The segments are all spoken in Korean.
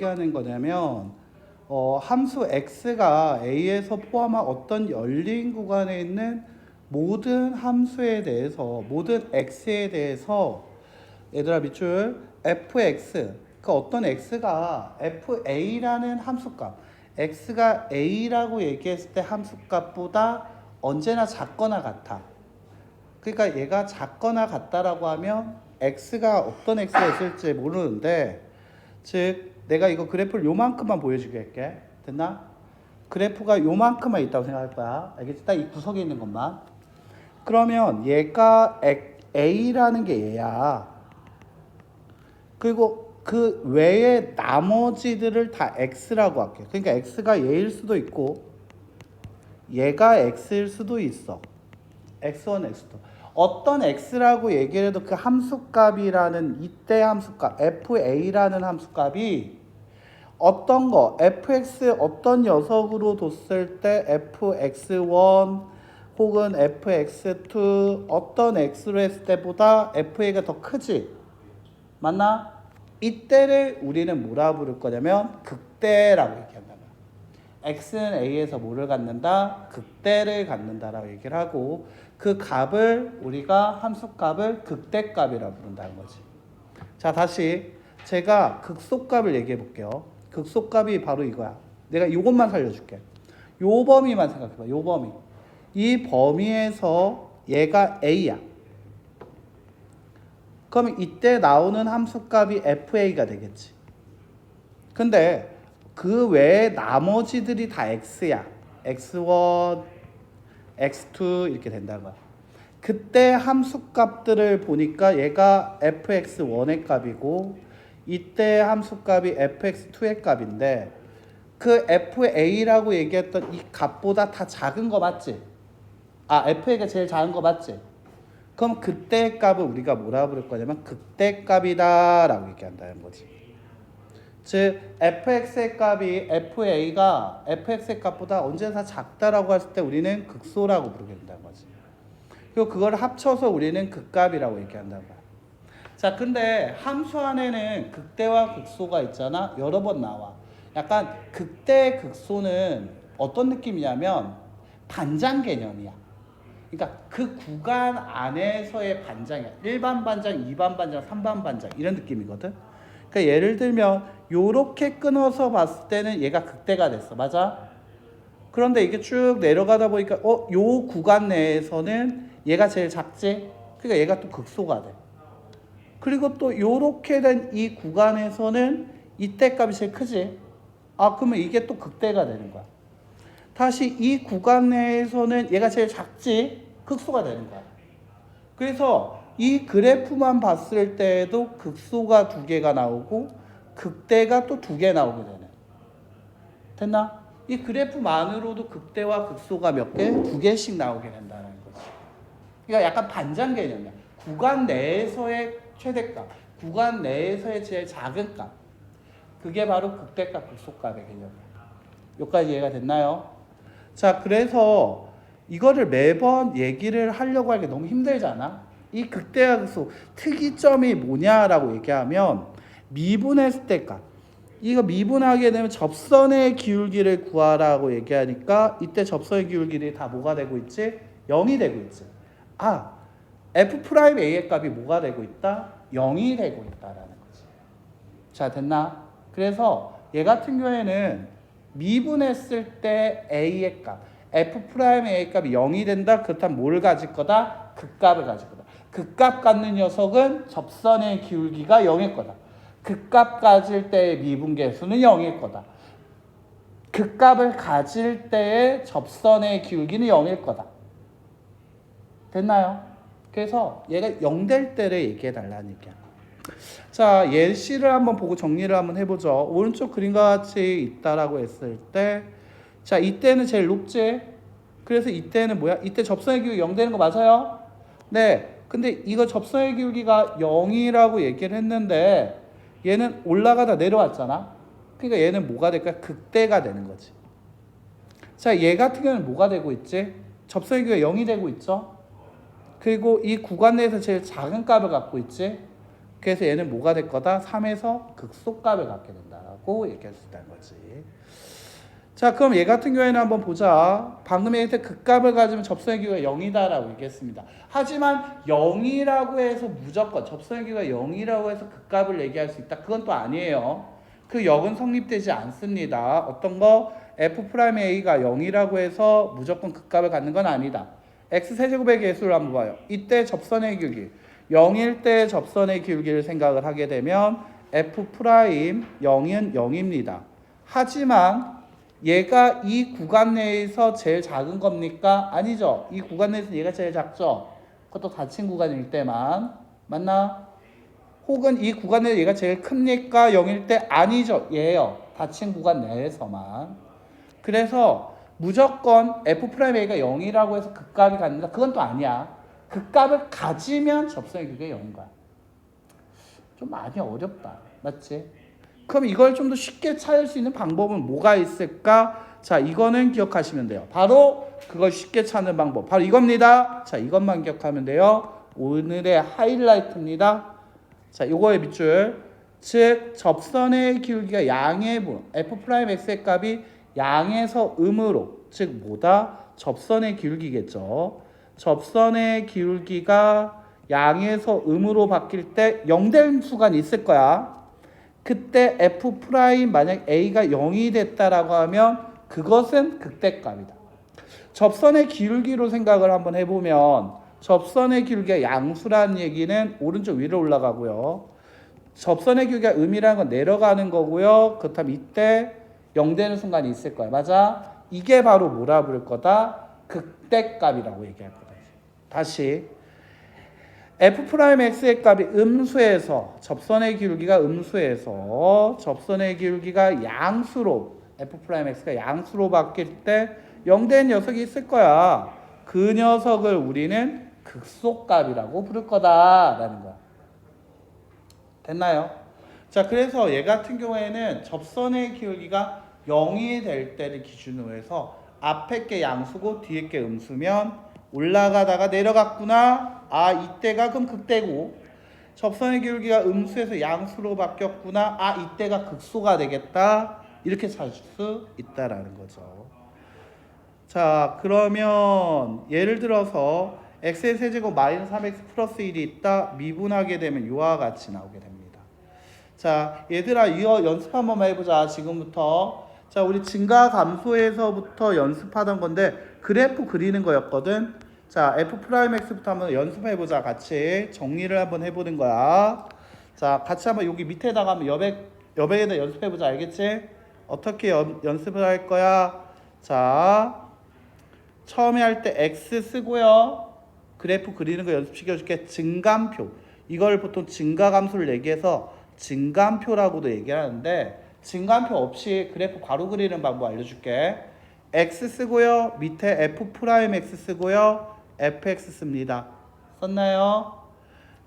하는 거냐면 함수 x가 a에서 포함한 어떤 열린 구간에 있는 모든 함수에 대해서 모든 x에 대해서 얘들아 밑줄 fx 그 어떤 x가 fa라는 함수값 x가 a라고 얘기했을 때 함수값보다 언제나 작거나 같아. 그러니까 얘가 작거나 같다라고 하면 x가 어떤 x가 있을지 모르는데 즉 내가 이거 그래프를 요만큼만 보여주게 할게. 됐나? 그래프가 요만큼만 있다고 생각할 거야. 알겠지? 딱 이 구석에 있는 것만. 그러면 얘가 a라는 게 얘야. 그리고 그 외에 나머지들을 다 x라고 할게. 그러니까 x가 얘일 수도 있고 얘가 x일 수도 있어. x1, x2. 어떤 x라고 얘기를 해도 그 함수값이라는 이때 함수값 fa라는 함수값이 어떤 거 fx 어떤 녀석으로 뒀을 때 fx1 혹은 fx2 어떤 x로 했을 때보다 fa가 더 크지? 맞나? 이때를 우리는 뭐라 부를 거냐면 극대라고 얘기한다. x는 a에서 뭐를 갖는다? 극대를 갖는다라고 얘기를 하고 그 값을 우리가 함수값을 극대값이라고 부른다는 거지. 자, 다시 제가 극소값을 얘기해 볼게요. 극소값이 바로 이거야. 내가 이것만 살려줄게. 요 범위만 생각해봐. 요 범위. 이 범위에서 얘가 a야. 그러면 이때 나오는 함수값이 fa가 되겠지. 근데 그 외에 나머지들이 다 x야. x1, x2 이렇게 된다는 거야. 그때 함수값들을 보니까 얘가 fx1의 값이고 이때 함수값이 fx2의 값인데 그 fa라고 얘기했던 이 값보다 다 작은 거 맞지? fa가 제일 작은 거 맞지? 그럼 그때의 값을 우리가 뭐라 부를 거냐면 극대값이다 라고 얘기한다는 거지. 즉 fx의 값이 fa가 fx의 값보다 언제나 작다라고 했을 때 우리는 극소라고 부르게 된다는 거지. 그리고 그걸 합쳐서 우리는 극값이라고 얘기한다는 거야. 자, 근데 함수 안에는 극대와 극소가 있잖아. 여러 번 나와. 약간 극대 극소는 어떤 느낌이냐면 반장 개념이야. 그러니까 그 구간 안에서의 반장이야. 1반 반장, 2반 반장, 3반 반장 이런 느낌이거든. 그러니까 예를 들면 요렇게 끊어서 봤을 때는 얘가 극대가 됐어. 맞아? 그런데 이게 쭉 내려가다 보니까 요 구간 내에서는 얘가 제일 작지? 그러니까 얘가 또 극소가 돼. 그리고 또 요렇게 된 이 구간에서는 이때 값이 제일 크지? 그러면 이게 또 극대가 되는 거야. 다시 이 구간 내에서는 얘가 제일 작지? 극소가 되는 거야. 그래서 이 그래프만 봤을 때에도 극소가 2개가 나오고 극대가 또 2개 나오게 되네. 됐나? 이 그래프만으로도 극대와 극소가 몇 개? 2개씩 나오게 된다는 거지. 그러니까 약간 반장 개념이야. 구간 내에서의 최대값, 구간 내에서의 제일 작은 값. 그게 바로 극대값, 극소값의 개념이야. 여기까지 이해가 됐나요? 자, 그래서 이거를 매번 얘기를 하려고 하기 너무 힘들잖아. 이 극대와 극소 특이점이 뭐냐라고 얘기하면 미분했을 때 값. 이거 미분하게 되면 접선의 기울기를 구하라고 얘기하니까 이때 접선의 기울기들이 다 뭐가 되고 있지? 0이 되고 있지. F'A의 값이 뭐가 되고 있다? 0이 되고 있다라는 거지. 자, 됐나? 그래서 얘 같은 경우에는 미분했을 때 A의 값, F'A의 값이 0이 된다? 그렇다면 뭘 가질 거다? 극값을 가질 거다. 극값 갖는 녀석은 접선의 기울기가 0일 거다. 극값 가질 때의 미분계수는 0일 거다. 극값을 가질 때의 접선의 기울기는 0일 거다. 됐나요? 그래서 얘가 0 될 때를 얘기해 달라는 얘기야. 자, 예시를 한번 보고 정리를 한번 해보죠. 오른쪽 그림과 같이 있다라고 했을 때, 자, 이때는 제일 높지? 그래서 이때는 뭐야? 이때 접선의 기울기 0 되는 거 맞아요? 네. 근데 이거 접선의 기울기가 0이라고 얘기를 했는데 얘는 올라가다 내려왔잖아. 그러니까 얘는 뭐가 될까? 극대가 되는 거지. 자, 얘 같은 경우는 뭐가 되고 있지? 접선의 기울기가 0이 되고 있죠? 그리고 이 구간 내에서 제일 작은 값을 갖고 있지? 그래서 얘는 뭐가 될 거다? 3에서 극소값을 갖게 된다고 얘기할 수 있다는 거지. 자, 그럼 얘 같은 경우에는 한번 보자. 방금 얘기했을 때 극값을 가지면 접선의 기호가 0이다라고 얘기했습니다. 하지만 0이라고 해서 무조건 접선의 기호가 0이라고 해서 극값을 얘기할 수 있다. 그건 또 아니에요. 그 역은 성립되지 않습니다. 어떤 거? F'A가 0이라고 해서 무조건 극값을 갖는 건 아니다. X세제곱의 개수를 한번 봐요. 이때 접선의 기울기 0일 때 접선의 기울기를 생각을 하게 되면 F' 0은 0입니다. 하지만 얘가 이 구간 내에서 제일 작은 겁니까? 아니죠. 이 구간 내에서 얘가 제일 작죠. 그것도 닫힌 구간일 때만. 맞나? 혹은 이 구간 내에서 얘가 제일 큽니까? 0일 때? 아니죠. 얘요. 닫힌 구간 내에서만. 그래서 무조건 F'A가 0이라고 해서 극값이 갖는다. 그건 또 아니야. 극값을 가지면 접선의 기울기가 0인 거야. 좀 많이 어렵다. 맞지? 그럼 이걸 좀 더 쉽게 찾을 수 있는 방법은 뭐가 있을까? 자, 이거는 기억하시면 돼요. 바로 그걸 쉽게 찾는 방법. 바로 이겁니다. 자, 이것만 기억하면 돼요. 오늘의 하이라이트입니다. 자, 요거의 밑줄. 즉, 접선의 기울기가 양의 분, F'X의 값이 양에서 음으로, 즉 뭐다? 접선의 기울기겠죠. 접선의 기울기가 양에서 음으로 바뀔 때 0된 수가 있을 거야. 그때 F' 만약 A가 0이 됐다라고 하면 그것은 극대값이다. 접선의 기울기로 생각을 한번 해보면 접선의 기울기가 양수라는 얘기는 오른쪽 위로 올라가고요. 접선의 기울기가 음이라는 건 내려가는 거고요. 그렇다면 이때 0 되는 순간이 있을 거야. 맞아? 이게 바로 뭐라 부를 거다? 극대값이라고 얘기할 거다. 다시 F'X의 값이 음수에서 접선의 기울기가 음수에서 접선의 기울기가 양수로 F'X가 양수로 바뀔 때 0된 녀석이 있을 거야. 그 녀석을 우리는 극소값이라고 부를 거다라는 거야. 됐나요? 자, 그래서 얘 같은 경우에는 접선의 기울기가 0이 될 때를 기준으로 해서 앞에 게 양수고 뒤에 게 음수면 올라가다가 내려갔구나. 아, 이때가 그럼 극대고 접선의 기울기가 음수에서 양수로 바뀌었구나. 아, 이때가 극소가 되겠다. 이렇게 찾을 수 있다라는 거죠. 자, 그러면 예를 들어서 x의 세제곱 마이너스 3x 플러스 1이 있다. 미분하게 되면 이와 같이 나오게 됩니다. 자, 얘들아 이거 연습 한번 해보자. 지금부터. 자, 우리 증가 감소에서부터 연습하던 건데 그래프 그리는 거였거든. 자, F'X부터 한번 연습해보자. 같이 정리를 한번 해보는 거야. 자, 같이 한번 여기 밑에다가 한번 여백에다 연습해보자. 알겠지? 어떻게 연습을 할 거야? 자, 처음에 할 때 X 쓰고요. 그래프 그리는 거 연습시켜줄게. 증감표. 이걸 보통 증가감소를 얘기해서 증감표라고도 얘기하는데 증감표 없이 그래프 괄호 그리는 방법 알려줄게. X 쓰고요. 밑에 F'X 쓰고요. fx 씁니다. 썼나요?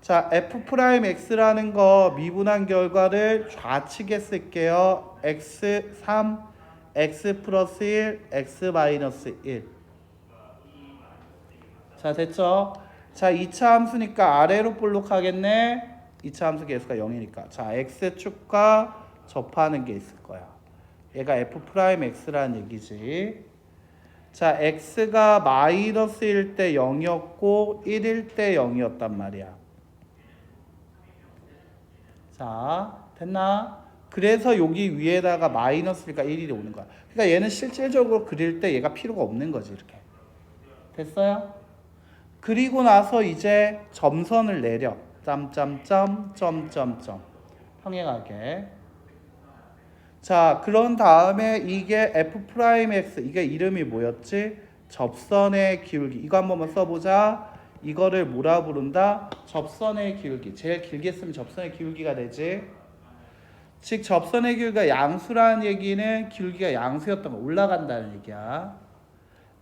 자, F'X라는 거 미분한 결과를 좌측에 쓸게요. x3, x 플러스 1, x 마이너스 1. 자, 됐죠? 자, 2차 함수니까 아래로 볼록하겠네. 2차 함수 개수가 0이니까. 자, x축과 접하는 게 있을 거야. 얘가 F'X라는 얘기지. 자, x가 마이너스일 때 0이었고 1일 때 0이었단 말이야. 자, 됐나? 그래서 여기 위에다가 마이너스니까 1이 오는 거야. 그러니까 얘는 실질적으로 그릴 때 얘가 필요가 없는 거지. 이렇게. 됐어요? 그리고 나서 이제 점선을 내려. 점점점 점점점 평행하게. 자, 그런 다음에 이게 F'X, 이게 이름이 뭐였지? 접선의 기울기. 이거 한 번만 써보자. 이거를 뭐라 부른다? 접선의 기울기. 제일 길게 쓰면 접선의 기울기가 되지. 즉 접선의 기울기가 양수라는 얘기는 기울기가 양수였던 거 올라간다는 얘기야.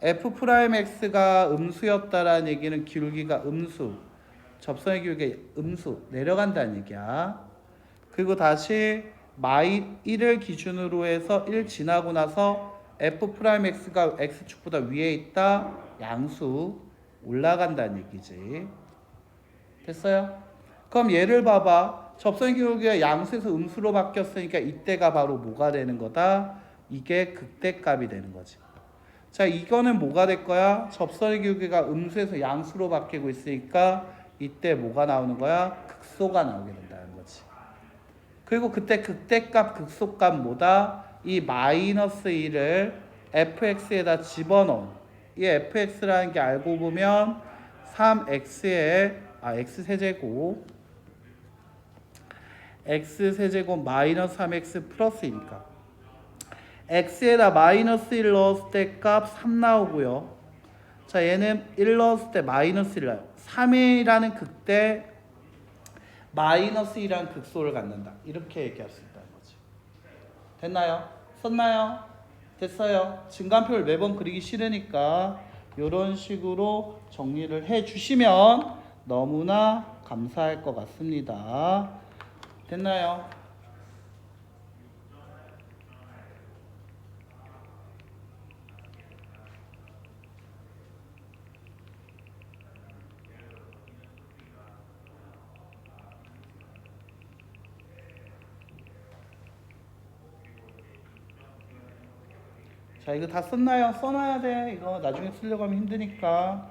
F'X가 음수였다라는 얘기는 기울기가 음수. 접선의 기울기가 음수 내려간다는 얘기야. 그리고 다시 마이 1을 기준으로 해서 1 지나고 나서 F'X가 X축보다 위에 있다. 양수 올라간다는 얘기지. 됐어요? 그럼 얘를 봐봐. 접선의 기울기가 양수에서 음수로 바뀌었으니까 이때가 바로 뭐가 되는 거다? 이게 극대값이 되는 거지. 자, 이거는 뭐가 될 거야? 접선의 기울기가 음수에서 양수로 바뀌고 있으니까 이때 뭐가 나오는 거야? 극소가 나오게 된다는 거지. 그리고 그때 극대값, 극소값 뭐다? 이 마이너스 1을 fx에다 집어넣은 이 fx라는 게 알고 보면 3x의 x세제곱 x세제곱 마이너스 3x 플러스이니까 x에다 마이너스 1 넣었을 때 값 3 나오고요. 자, 얘는 1 넣었을 때 마이너스 1 나요. 3이라는 극대 마이너스 2라는 극소를 갖는다. 이렇게 얘기할 수 있다는 거지. 됐나요? 썼나요? 됐어요. 증간표를 매번 그리기 싫으니까 이런 식으로 정리를 해 주시면 너무나 감사할 것 같습니다. 됐나요? 자, 이거 다 썼나요? 써놔야 돼. 이거 나중에 쓰려고 하면 힘드니까.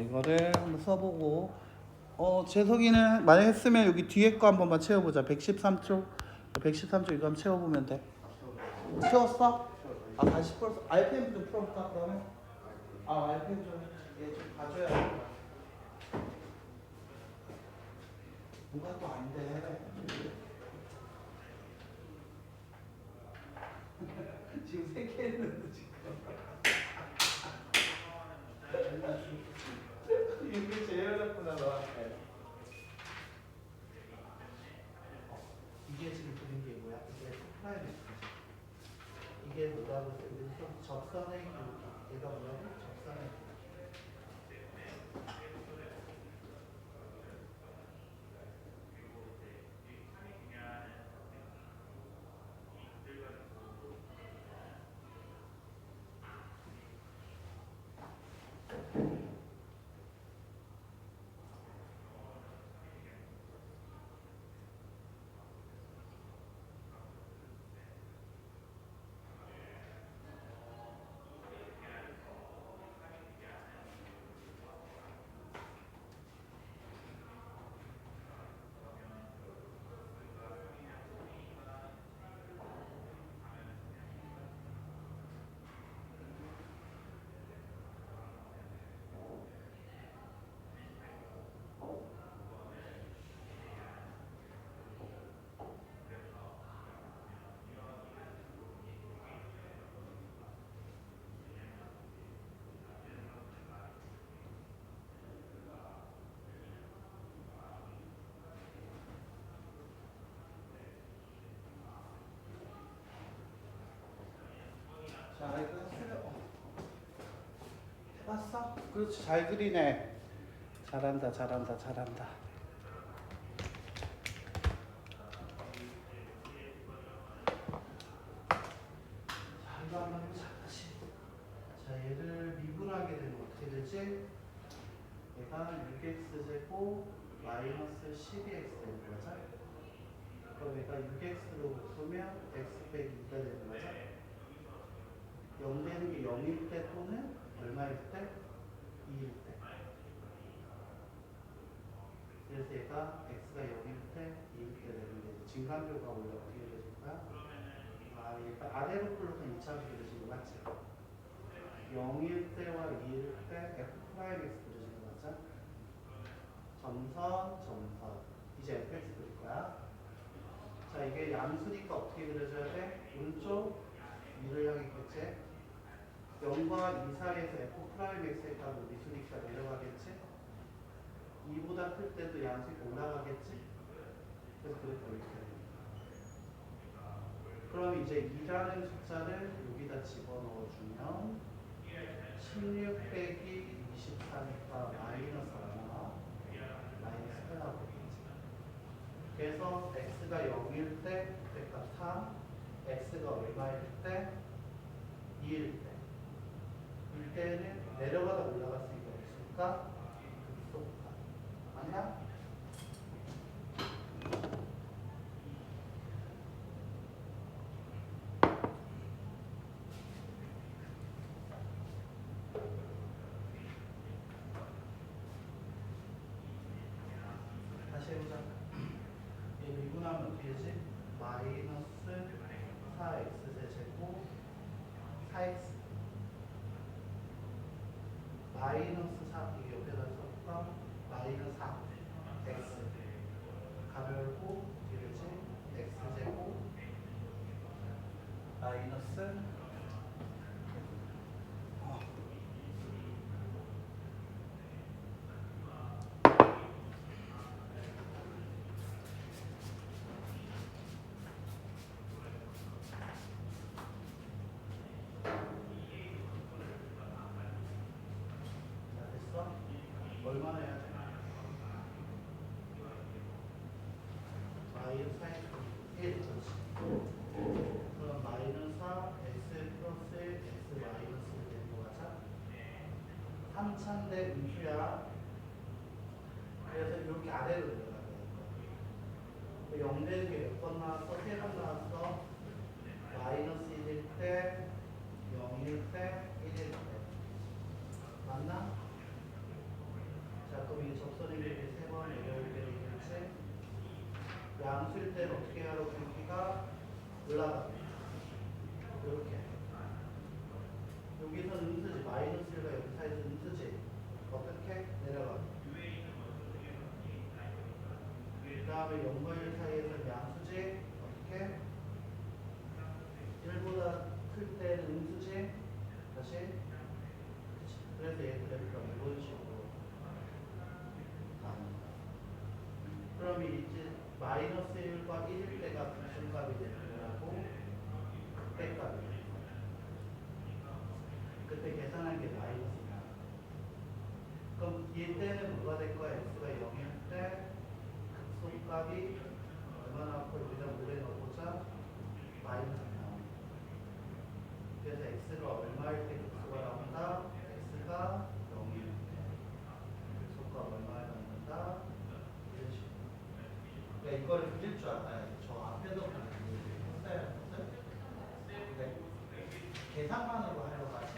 이거를 한번 써보고. 재석이는 만약 했으면 여기 뒤에 거 한 번만 채워보자. 113쪽. 113쪽 이거 한번 채워보면 돼. 채웠어? 아, 다시 풀었어. RPM 좀 풀어볼까, 그러면? RPM 좀, 얘 좀 봐줘야 돼. 뭐가 또 안 돼. 지금 3개 했는데, 지금. 이게 제일 어렵구나, 너한테. 이게 지금 그린 게 뭐야? 이게 프라이머스지. 이게 뭐라고 써? 여기서 접선의 기울기. 얘가 뭐라고? 접선의 기울기. 자, 이거 했어요. 해봤어? 그렇지, 잘 그리네. 잘한다, 잘한다, 잘한다. 자, 이거 한번 해보자, 다시. 자, 얘를 미분하게 되면 어떻게 되지? 얘가 6x제곱 마이너스 12x 되는 거죠? 그럼 얘가 6x로 묶으면 x 빼기 2가 되는 거죠? 0 되는 게 0일 때 또는 얼마일 때? 2일 때. 그래서 얘가 x가 0일 때, 2일 때 되는데 증간표가 원래 어떻게 되는 거야? 얘가 아래로 풀러서 2차로 그려지는 거 맞지? 0일 때와 2일 때 f 프라임 x 그려지는 거 맞죠? 점선. 이제 fx 그릴 거야. 자, 이게 양수니까 어떻게 그려져야 돼? 오른쪽 위를 향해 있겠지? 0과 2 사이에서 f 프라임 x의 값은 미수니까 내려가겠지? 2보다 클 때도 양수가 올라가겠지? 그래서 그래프 이렇게 됩니다. 그럼 이제 2라는 숫자를 여기다 집어넣어주면 16 빼기 24니까 마이너스 얼마? 마이너스 8 나오겠지. 그래서 x가 0일 때 그때가 3, x가 얼마일 때? 2일 때. 이때는 내려가다 올라갔으니까 X가 급속가. 맞나? 다시 해보자. 얘 미분하면 어떻게 되지? 마이너스 4x 제곱 4x 마이너스 4 이게 옆에다 써볼까? 마이너스 4 x 가로 열고 어떻게 되지? x 제곱 마이너스 됐어? 얼마나 해야 돼? 마이너스 4 1 그렇지. 그럼 마이너스 4 x 플러스 x 마이너스 되는 거 맞아? 3차인데 음수야. 그래서 이렇게 아래로 내려가야 되는 거야. 0 되는 게 몇 번 나왔어? 3번 나왔어. 마이너스 1일 때, 0일 때, 1일 때. 맞나? 자, 그럼 이 접선 연결이 3번 연결이 되겠지? 양수일 때는 어떻게 하라고 크기가 올라갑니다. 이렇게. 여기서는 음수지. 마이너스 1과 여기 사이에서 음수지. 어떻게? 내려가. 그 다음에 0과 1 사이에서 양수지. 어떻게? 1보다 클 때는 음수지. 다시. 그치. 그래서 얘 그래프가 이런 식으로 나옵니다. 그럼 이제 마이너스 1과 1일 때가 무슨 값이 되는 거라고? 그때 값이 되는 거야. 그때 계산한 게 마이너스야. 그럼 이때는 뭐가 될 거야? x가 0일 때 극소값이 얼마 나왔고 여기다 물에 넣어보자. 마이너스 나옵니다. 그래서 x가 얼마일 때 극소가 나온다? x가 0일 때 극소값 얼마에 넣는다? 이런 식으로. 그러니까 이거를 그릴 줄 알아야 돼. 저 앞에도 했어야 했거든? 근데 계산만으로 하려고 하지.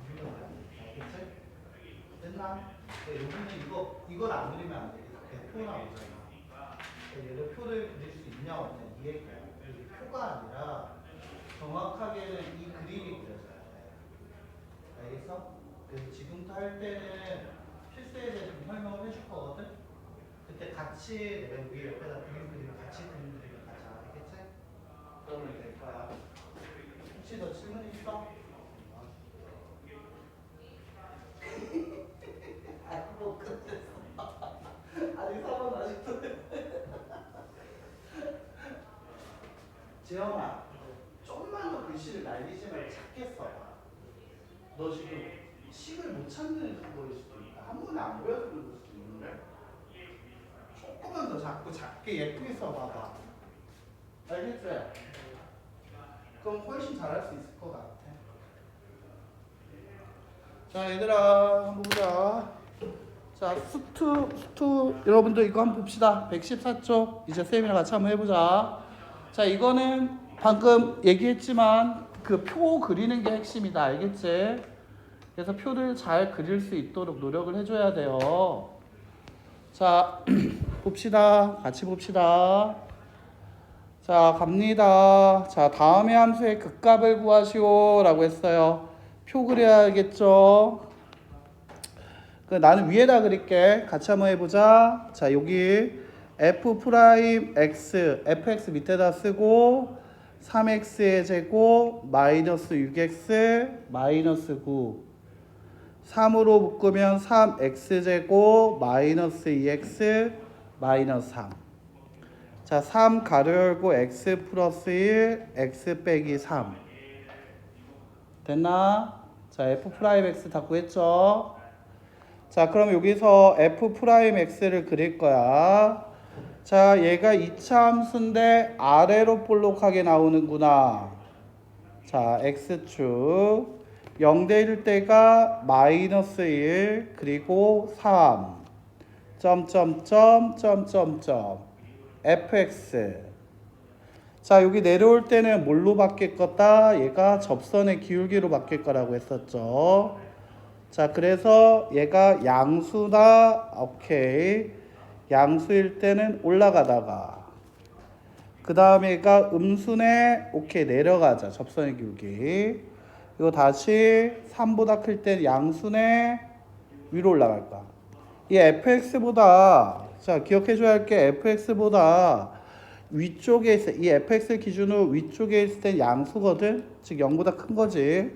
그리는 거야. 알겠지? 됐나? 여기는 이걸 안 그리면 안 돼. 표 나오잖아. 얘를 표를 그릴 수 있냐 없냐 이 얘기야. 이게 표가 아니라 정확하게는 이 그림이 그려져야 돼. 알겠어? 그래서 지금부터 할 때는 필수에 대해 좀 설명을 해줄 거거든? 그때 같이 내가 위에 옆에다 그림 그리면 같이 그림 그리면 같이 알겠지? 그러면 될 거야. 혹시 너 질문 있어? 아이고 끝냈어. 아직 4번 아직도. 재영아, 좀만 더 글씨를 날리지 말고 작게 써봐. 너 지금 식을 못 찾는 거일 수도 있다. 한 번에 안 보여서 그럴 수도 있는데. 조금만 더 작게 예쁘게 써봐봐. 알겠지? 그럼 훨씬 잘할 수 있을 것 같아. 자, 얘들아, 한번 보자. 자, 수투 여러분들 이거 한번 봅시다. 114쪽. 이제 쌤이랑 같이 한번 해보자. 자, 이거는 방금 얘기했지만 그 표 그리는 게 핵심이다. 알겠지? 그래서 표를 잘 그릴 수 있도록 노력을 해줘야 돼요. 자, 봅시다. 같이 봅시다. 자, 갑니다. 자, 다음의 함수의 극값을 구하시오 라고 했어요. 표 그려야겠죠? 나는 위에다 그릴게. 같이 한번 해보자. 자, 여기 f'x, fx 밑에다 쓰고 3x의 제곱 마이너스 6x 마이너스 9 3으로 묶으면 3x제곱 마이너스 2x 마이너스 3. 자, 3 가로 열고 x 플러스 1 x 빼기 3 됐나? 자, f'x 다 구했죠? 자, 그럼 여기서 f'x를 그릴 거야. 자, 얘가 2차 함수인데 아래로 볼록하게 나오는구나. 자, x축 0대1 때가 마이너스 1 그리고 3 점점점 fx. 자, 여기 내려올 때는 뭘로 바뀔 거다? 얘가 접선의 기울기로 바뀔 거라고 했었죠. 자, 그래서 얘가 양수다. 오케이. 양수일 때는 올라가다가 그 다음에 얘가 음수네. 오케이. 내려가자. 접선의 기울기. 이거 다시 3보다 클 때 양수네. 위로 올라갈 거야. 이 fx보다, 자, 기억해줘야 할 게 fx보다 위쪽에 있어. 이 fx 기준으로 위쪽에 있을 때 양수거든. 즉 0보다 큰 거지.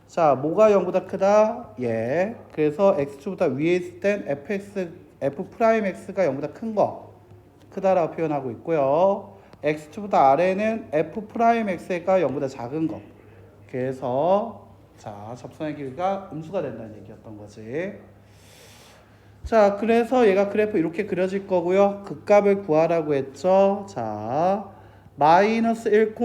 자, 뭐가 0보다 크다? 예. 그래서 x축보다 위에 있을 땐 f'x가 0보다 큰 거. 크다라고 표현하고 있고요. x축보다 아래는 f'x가 0보다 작은 거. 그래서 자, 접선의 길이가 음수가 된다는 얘기였던 거지. 자, 그래서 얘가 그래프 이렇게 그려질 거고요. 극값을 구하라고 했죠. 자, 마이너스 1,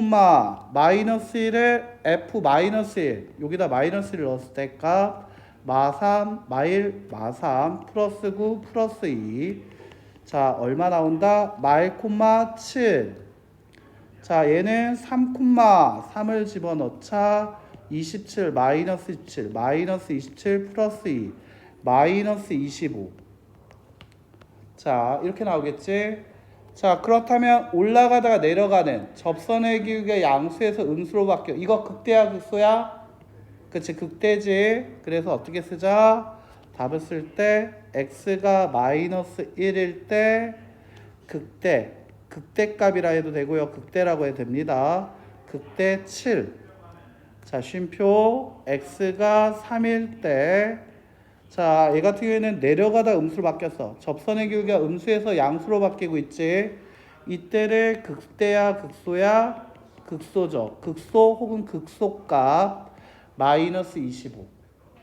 마이너스 1을 f 마이너스 1 여기다 마이너스 1을 넣었을 때 값 마3 마1 마3 플러스 9 플러스 2. 자, 얼마 나온다? 마1, 7. 자, 얘는 3, 3을 집어넣자 27 마이너스 27 마이너스 27 플러스 2 마이너스 25. 자, 이렇게 나오겠지. 자, 그렇다면 올라가다가 내려가는 접선의 기울기가 양수에서 음수로 바뀌어. 이거 극대야 극소야? 그치, 극대지. 그래서 어떻게 쓰자? 답을 쓸 때 x가 마이너스 1일 때 극대, 극대값이라 해도 되고요. 극대라고 해도 됩니다. 극대 7. 자, 쉼표 x가 3일 때, 자, 얘 같은 경우에는 내려가다 음수로 바뀌었어. 접선의 기울기가 음수에서 양수로 바뀌고 있지. 이때를 극대야 극소야? 극소죠. 극소 혹은 극소값 마이너스 25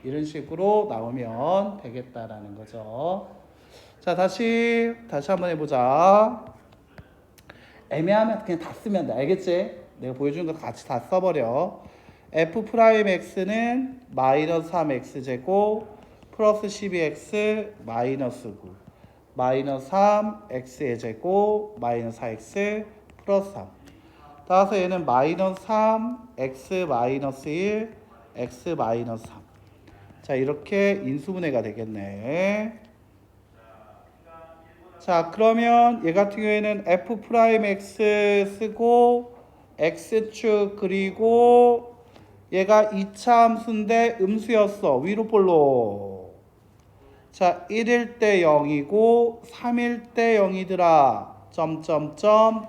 이런 식으로 나오면 되겠다라는 거죠. 자, 다시 한번 해보자. 애매하면 그냥 다 쓰면 돼. 알겠지? 내가 보여준 거 같이 다 써버려. f'x는 마이너스 3x제곱 플러스 12x 마이너스 9 마이너스 3 x의 제곱 마이너스 4x 플러스 3. 따라서 얘는 마이너스 3 x 마이너스 1 x 마이너스 3. 자, 이렇게 인수분해가 되겠네. 자, 그러면 얘 같은 경우에는 f'x 쓰고 x축 그리고 얘가 2차 함수인데 음수였어. 위로 볼로. 자, 1일 때 0이고 3일 때 0이더라. 점점점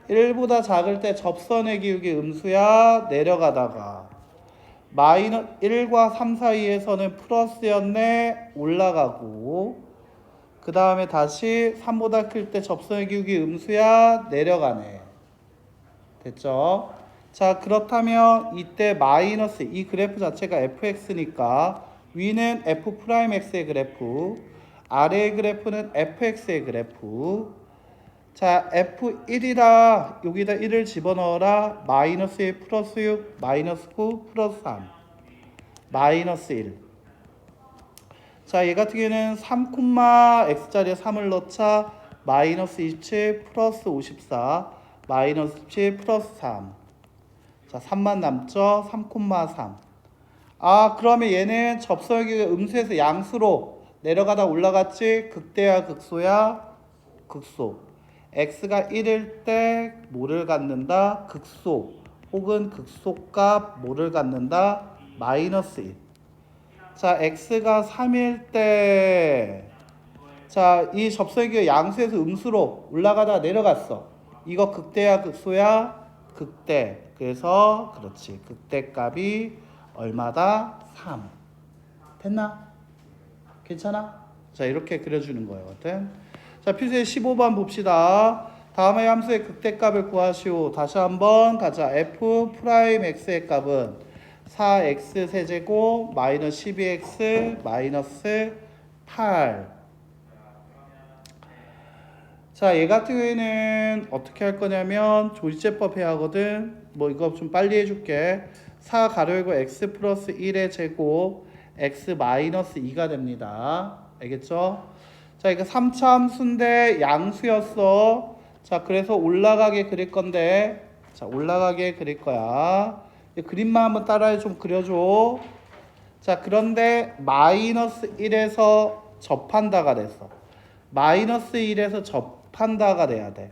1보다 작을 때 접선의 기울기 음수야. 내려가다가 마이너스 1과 3 사이에서는 플러스였네. 올라가고 그 다음에 다시 3보다 클 때 접선의 기울기 음수야. 내려가네. 됐죠? 자, 그렇다면 이때 마이너스 이 그래프 자체가 fx니까 위는 f'x의 그래프, 아래의 그래프는 fx의 그래프. 자, f1이라 여기다 1을 집어넣어라. 마이너스 1 플러스 6 마이너스 9 플러스 3 마이너스 1. 자, 얘 같은 경우에는 3, x자리에 3을 넣자 마이너스 27 플러스 54 마이너스 17 플러스 3. 자, 3만 남죠? 3, 3. 아, 그러면 얘는 접선의 음수에서 양수로 내려가다 올라갔지? 극대야 극소야? 극소. x가 1일 때 뭐를 갖는다? 극소 혹은 극소값 뭐를 갖는다? 마이너스 1. 자, x가 3일 때, 자, 이 접선의 양수에서 음수로 올라가다 내려갔어. 이거 극대야 극소야? 극대. 그래서 그렇지. 극대값이 얼마다? 3. 됐나? 괜찮아? 자, 이렇게 그려주는 거거든. 자, 필수의 15번 봅시다. 다음의 함수의 극대값을 구하시오. 다시 한번 가자. f'x의 값은 4x 세제곱 마이너스 12x 마이너스 8. 자, 얘 같은 경우에는 어떻게 할 거냐면 조리제법 해야 하거든. 뭐 이거 좀 빨리 해줄게. 4 가로 열고 x 플러스 1의 제곱 x 마이너스 2가 됩니다. 알겠죠? 자, 이거 3차 함수인데 양수였어. 자, 그래서 올라가게 그릴 건데, 자, 올라가게 그릴 거야. 그림만 한번 따라해 좀 그려줘. 자, 그런데 마이너스 1에서 접한다가 됐어. 마이너스 1에서 접한다가 돼야 돼.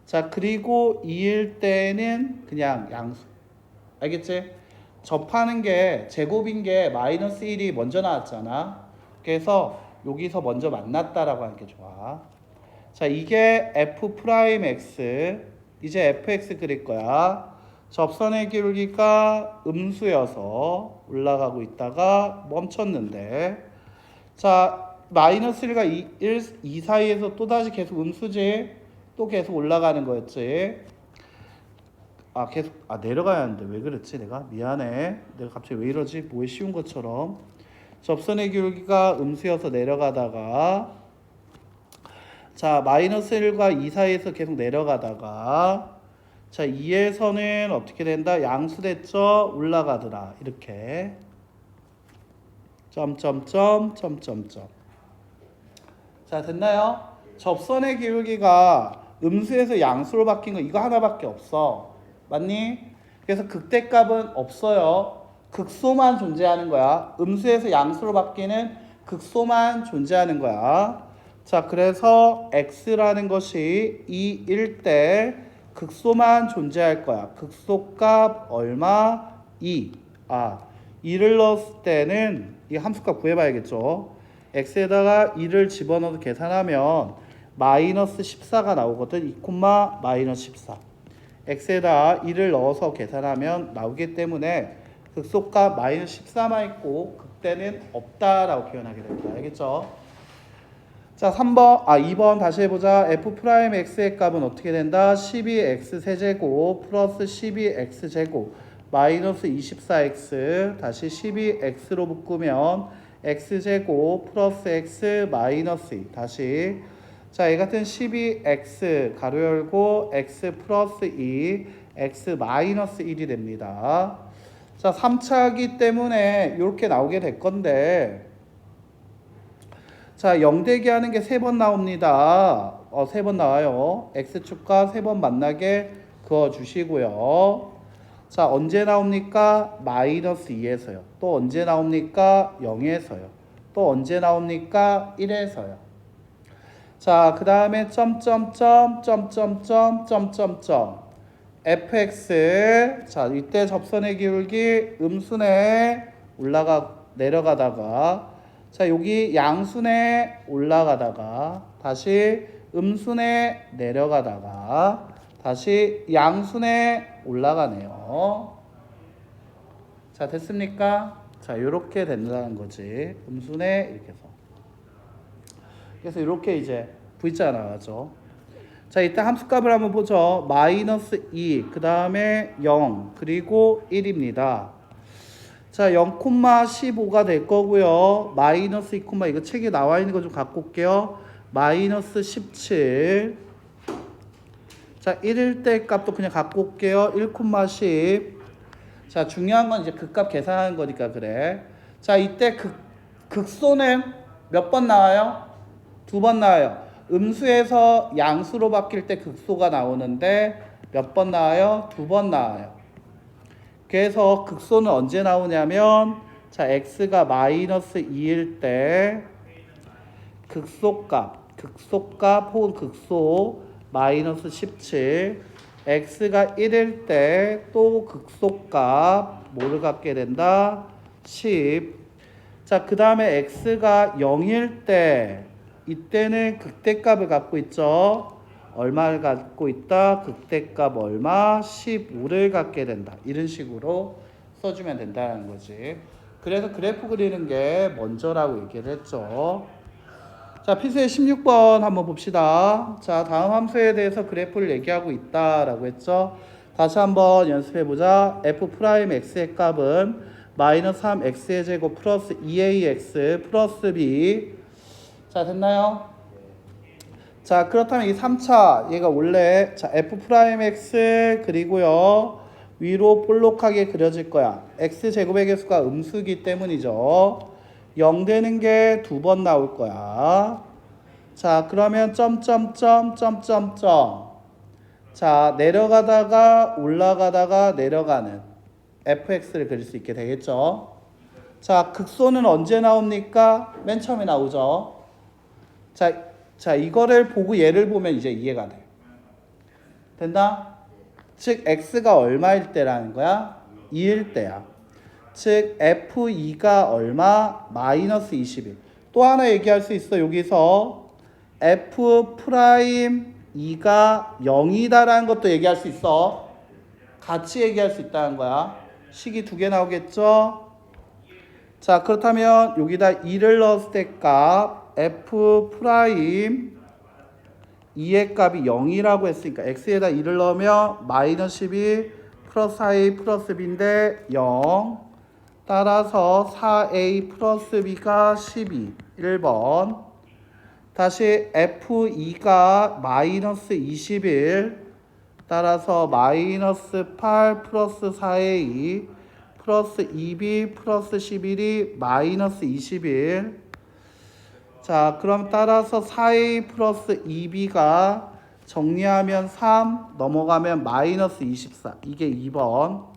자, 그리고 2일 때는 그냥 양수. 알겠지? 접하는 게 제곱인 게 마이너스 1이 먼저 나왔잖아. 그래서 여기서 먼저 만났다라고 하는 게 좋아. 자, 이게 f 프라임 x. 이제 fx 그릴 거야. 접선의 기울기가 음수여서 올라가고 있다가 멈췄는데, 자, 마이너스 1과 2 사이에서 또다시 계속 음수지. 또 계속 올라가는 거였지. 계속 내려가야 하는데 왜 그랬지? 내가 미안해. 내가 갑자기 왜 이러지? 뭐에 쉬운 것처럼. 접선의 기울기가 음수여서 내려가다가, 자, 마이너스 1과 2 사이에서 계속 내려가다가, 자, 2에서는 어떻게 된다? 양수됐죠? 올라가더라. 이렇게 점점점 점점점. 자, 됐나요? 접선의 기울기가 음수에서 양수로 바뀐 거 이거 하나밖에 없어. 맞니? 그래서 극대값은 없어요. 극소만 존재하는 거야. 음수에서 양수로 바뀌는 극소만 존재하는 거야. 자, 그래서 x라는 것이 2일 때 극소만 존재할 거야. 극소값 얼마? 2. 2를 넣었을 때는 이 함수값 구해봐야겠죠. x에다가 2를 집어넣어서 계산하면 마이너스 14가 나오거든. 2, 마이너스 14. x에다 2를 넣어서 계산하면 나오기 때문에 극소값 마이너스 14만 있고 극대는 없다라고 표현하게 됩니다. 알겠죠? 자, 2번 다시 해보자. f 프라임 x의 값은 어떻게 된다? 12x 세제곱 플러스 12x 제곱 마이너스 24x 다시 12x로 묶으면 x제곱 플러스 x 마이너스 2 다시, 자, 이 같은 12x 가로 열고 x 플러스 2 x 마이너스 1이 됩니다. 자, 3차기 때문에 이렇게 나오게 될 건데, 자, 0대기 하는 게 3번 나옵니다. 3번 나와요. x축과 3번 만나게 그어주시고요. 자, 언제 나옵니까? 마이너스 2에서요. 또 언제 나옵니까? 0에서요. 또 언제 나옵니까? 1에서요. 자, 그 다음에 점점점 fx. 자, 이때 접선의 기울기 음수네 내려가다가, 자, 여기 양수네 올라가다가 다시 음수네 내려가다가 다시 양수네 올라가네요. 자, 됐습니까? 자, 이렇게 된다는 거지. 음수네 이렇게 해서. 그래서 이렇게 이제 V자 나가죠. 자, 이때 함수값을 한번 보죠. 마이너스 2, 그 다음에 0, 그리고 1입니다. 자, 0,15가 될 거고요. 마이너스 2, 이거 책에 나와 있는 거 좀 갖고 올게요. 마이너스 17. 자, 1일 때 값도 그냥 갖고 올게요. 1,10. 자, 중요한 건 이제 극값 계산하는 거니까 그래. 자, 이때 극소는 몇 번 나와요? 2번 나와요. 음수에서 양수로 바뀔 때 극소가 나오는데 몇 번 나와요? 2번 나와요. 그래서 극소는 언제 나오냐면, 자, x가 마이너스 2일 때 극소값 혹은 극소 마이너스 17, x가 1일 때 또 극소값 뭐를 갖게 된다? 10. 자, 그 다음에 x가 0일 때 이때는 극대값을 갖고 있죠. 얼마를 갖고 있다? 극대값 얼마? 15를 갖게 된다. 이런 식으로 써주면 된다는 거지. 그래서 그래프 그리는 게 먼저라고 얘기를 했죠. 자, 필수의 16번 한번 봅시다. 자, 다음 함수에 대해서 그래프를 얘기하고 있다라고 했죠. 다시 한번 연습해보자. f 프라임 x의 값은 마이너스 3x의 제곱 플러스 2ax 플러스 b. 자, 됐나요? 자, 그렇다면 이 3차 얘가 원래, 자, f 프라임 x 그리고요 위로 볼록하게 그려질 거야. x제곱의 개수가 음수기 때문이죠. 0 되는 게 2번 나올 거야. 자, 그러면 점점점 점점점. 자, 내려가다가 올라가다가 내려가는 fx를 그릴 수 있게 되겠죠. 자, 극소는 언제 나옵니까? 맨 처음에 나오죠. 자, 이거를 보고 얘를 보면 이제 이해가 돼. 된다? 즉 x가 얼마일 때라는 거야? 2일 때야. 즉 f2가 얼마? 마이너스 21. 또 하나 얘기할 수 있어. 여기서 f'2가 0이다라는 것도 얘기할 수 있어. 같이 얘기할 수 있다는 거야. 식이 2개 나오겠죠? 자, 그렇다면 여기다 2를 넣었을 때 값 f' 2의 값이 0이라고 했으니까 x에다 2를 넣으면 마이너스 12 플러스 4a 플러스 b인데 0. 따라서 4a 플러스 b가 12. 1번. 다시 f2가 마이너스 21. 따라서 마이너스 8 플러스 4a 플러스 2b 플러스 11이 마이너스 21. 자, 그럼 따라서 4a 플러스 2b가 정리하면 3 넘어가면 마이너스 24. 이게 2번.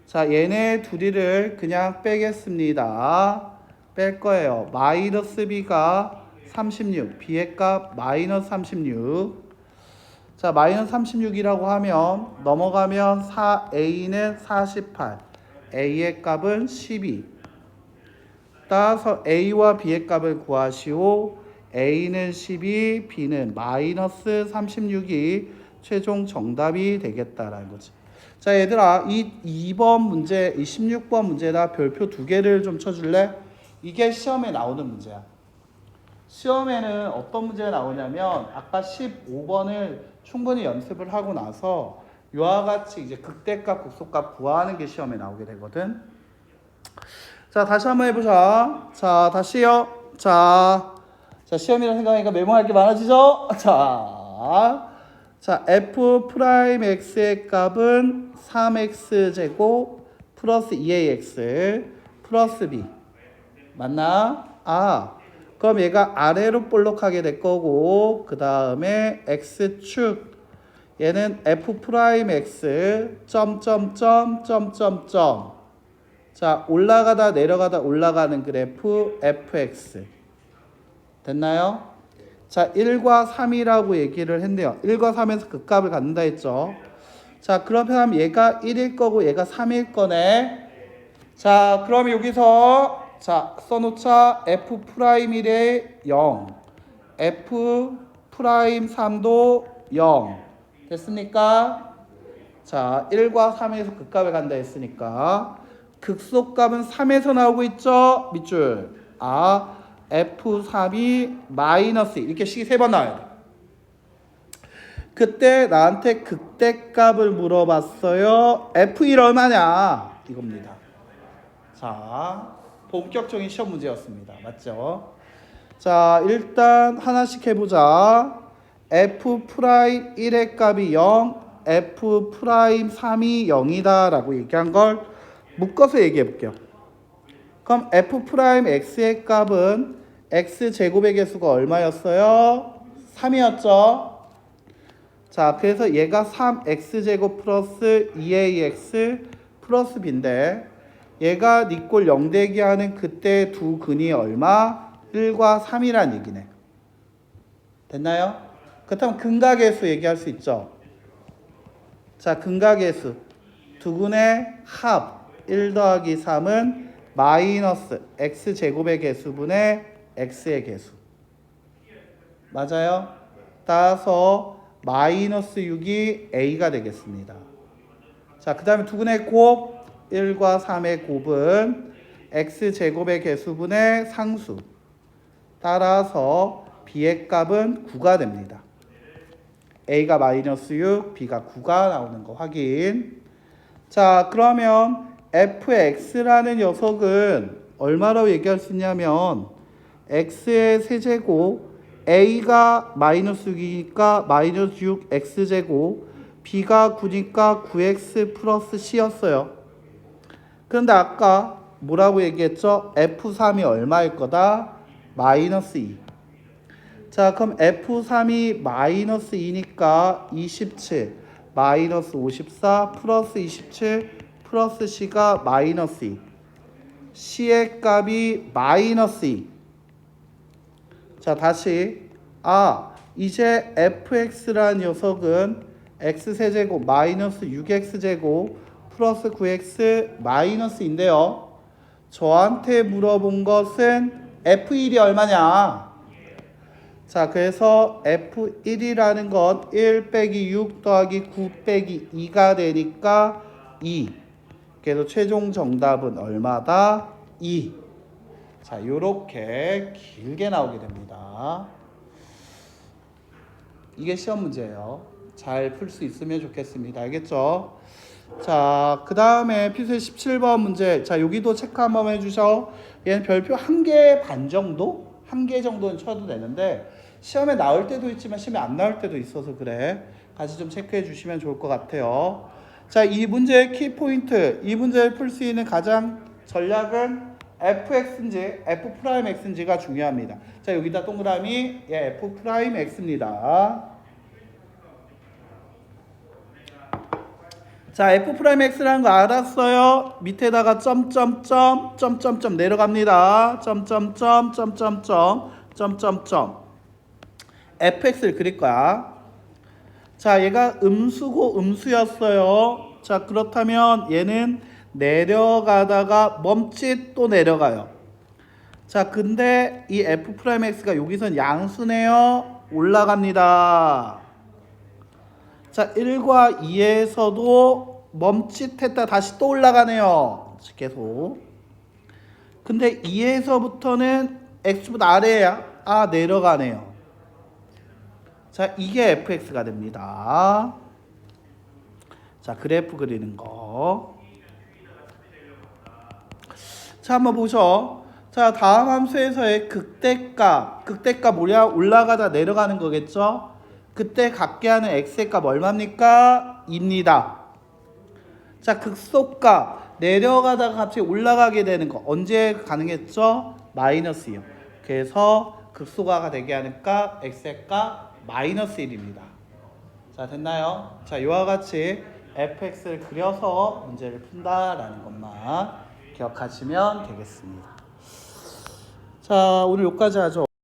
자, 얘네 둘이를 그냥 빼겠습니다. 뺄 거예요. 마이너스 b가 36. b의 값 마이너스 36. 자, 마이너스 36이라고 하면 넘어가면 4a는 48. a의 값은 12. 따라서 a와 b의 값을 구하시오. a는 12, b는 마이너스 36이 최종 정답이 되겠다라는 거지. 자, 얘들아, 이 2번 문제, 이 16번 문제에다 별표 2개를 좀 쳐줄래? 이게 시험에 나오는 문제야. 시험에는 어떤 문제가 나오냐면 아까 15번을 충분히 연습을 하고 나서 이와 같이 이제 극대값, 극소값 구하는 게 시험에 나오게 되거든. 자, 다시 한번 해보자. 자, 다시요. 자, 시험이라 생각하니까 메모할 게 많아지죠? 자, f'x의 값은 3x제곱 플러스 2ax 플러스 b. 맞나? 그럼 얘가 아래로 볼록하게 될 거고, 그 다음에 x축. 얘는 f'x 점점점. 자, 올라가다 내려가다 올라가는 그래프 fx. 됐나요? 자, 1과 3이라고 얘기를 했네요. 1과 3에서 그 값을 갖는다 했죠. 자, 그러면 얘가 1일 거고 얘가 3일 거네. 자, 그럼 여기서 자, 써놓자. f'1에 0. f'3도 0. 됐습니까? 자, 1과 3에서 그 값을 간다 했으니까 극소값은 3에서 나오고 있죠? 밑줄. f3이 마이너스 1. 이렇게 식이 3번 나와야 돼. 그때 나한테 극대값을 물어봤어요. f1 얼마냐? 이겁니다. 자, 본격적인 시험 문제였습니다. 맞죠? 자, 일단 하나씩 해보자. f'1의 값이 0, f'3이 0이다 라고 얘기한 걸 묶어서 얘기해 볼게요. 그럼 f'x의 값은 x제곱의 개수가 얼마였어요? 3이었죠? 자, 그래서 얘가 3x제곱 플러스 2ax 플러스 b인데 얘가 니꼴 0 되게 하는 그때 두 근이 얼마? 1과 3이란 얘기네. 됐나요? 그렇다면 근각의 수 얘기할 수 있죠? 자, 근각의 수. 두 근의 합 1 더하기 3은 마이너스 x제곱의 개수분의 x의 개수. 맞아요? 따라서 마이너스 6이 a가 되겠습니다. 자, 그 다음에 두 근의 곱 1과 3의 곱은 x제곱의 개수분의 상수. 따라서 b의 값은 9가 됩니다. a가 마이너스 6, b가 9가 나오는 거 확인. 자, 그러면 fx라는 녀석은 얼마라고 얘기할 수 있냐면 x의 세제곱, a가 마이너스 6이니까 마이너스 6 x제곱 b가 9니까 9x 플러스 c였어요. 그런데 아까 뭐라고 얘기했죠? F3이 얼마일 거다? 마이너스 2. 자, 그럼 F3이 마이너스 2니까 27 마이너스 54 플러스 27 플러스 C가 마이너스 2. C의 값이 마이너스 2. 자, 다시 이제 fx라는 녀석은 x세제곱 마이너스 6x제곱 플러스 9x 마이너스인데요. 저한테 물어본 것은 f1이 얼마냐? 자, 그래서 f1이라는 건 1 빼기 6 더하기 9 빼기 2가 되니까 2. 그래서 최종 정답은 얼마다? 2. 자, 요렇게 길게 나오게 됩니다. 이게 시험 문제예요. 잘 풀 수 있으면 좋겠습니다. 알겠죠? 자, 그 다음에 필수 17번 문제. 자, 여기도 체크 한번 해주셔. 얘는 별표 1개 반 정도? 1개 정도는 쳐도 되는데 시험에 나올 때도 있지만 시험에 안 나올 때도 있어서 그래. 같이 좀 체크해 주시면 좋을 것 같아요. 자, 이 문제의 키포인트. 이 문제를 풀 수 있는 가장 전략은 fx인지 f'x인지가 중요합니다. 자, 여기다 동그라미 f'x입니다. 자, f'x라는 거 알았어요? 밑에다가 점점점 점점점 내려갑니다. 점점점 점점점 점점점 fx를 그릴 거야. 자, 얘가 음수고 음수였어요. 자, 그렇다면 얘는 내려가다가 멈칫 또 내려가요. 자, 근데 이 f'x가 여기선 양수네요. 올라갑니다. 자, 1과 2에서도 멈칫했다 다시 또 올라가네요. 계속. 근데 2에서부터는 x보다 아래야. 내려가네요. 자, 이게 fx가 됩니다. 자, 그래프 그리는 거. 자, 한번 보죠. 자, 다음 함수에서의 극대값. 극대값 뭐냐? 올라가다 내려가는 거겠죠? 그때 갖게 하는 x의 값 얼마입니까? 2입니다. 자, 극소값. 내려가다가 갑자기 올라가게 되는 거. 언제 가능했죠? 마이너스요. 그래서 극소가가 되게 하는 값, x의 값 마이너스 1입니다. 자, 됐나요? 자, 이와 같이 fx를 그려서 문제를 푼다라는 것만 기억하시면 되겠습니다. 자, 오늘 여기까지 하죠.